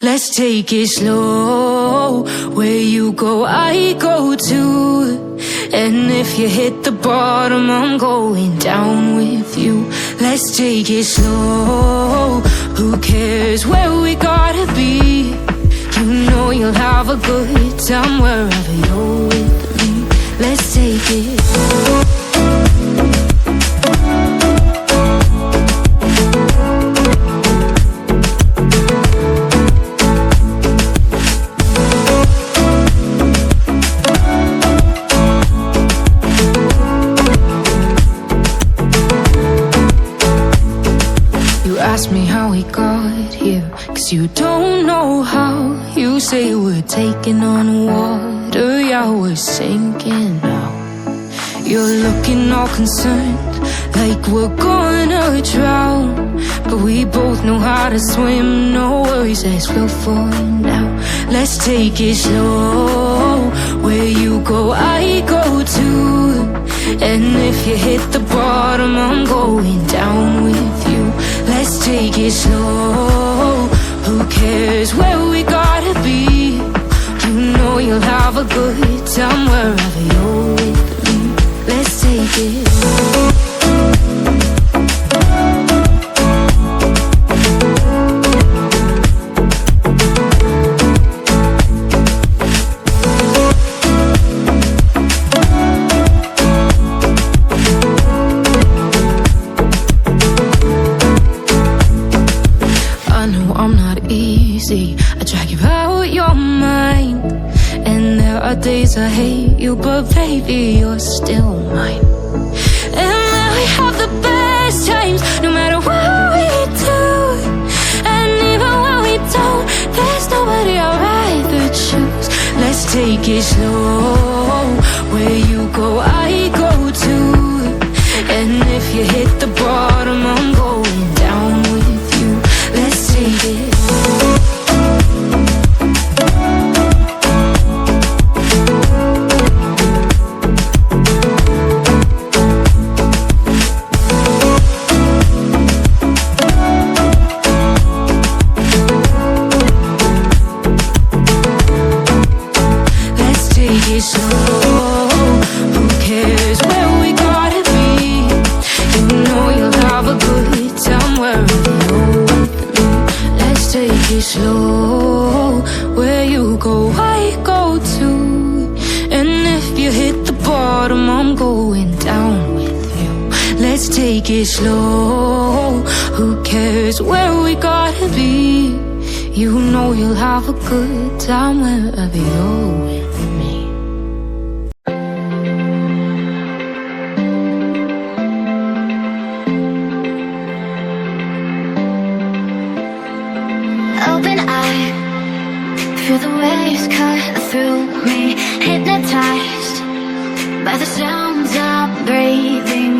Let's take it slow. Where you go, I go too. And if you hit the bottom, I'm going down with you. Let's take it slow. Who cares where we gotta be? You know you'll have a good time wherever you're with me. Let's take it slow. Ask me how we got here, 'cause you don't know how. You say we're taking on water, yeah, we're sinking now. You're looking all concerned, like we're gonna drown. But we both know how to swim, no worries, let's flow for now. Let's take it slow. Where you go, I go too. And if you hit the bottom, I'm going down with you. Let's take it slow. Who cares where we gotta be? You know you'll have a good time wherever you're with me. Let's take it slow. I drag you out your mind, and there are days I hate you, but baby, you're still mine. And then we have the best times, no matter what we do. And even when we don't, there's nobody I'd rather choose. Let's take it slow. Where you go, I go too. And if you hit the bottom, I'm going down with you. Let's take it slow. Slow, where you go, I go too. And if you hit the bottom, I'm going down with you. Let's take it slow. Who cares where we gotta be? You know you'll have a good time wherever you're with me. Open eye, feel the waves cut through me. Hypnotized by the sounds I'm breathing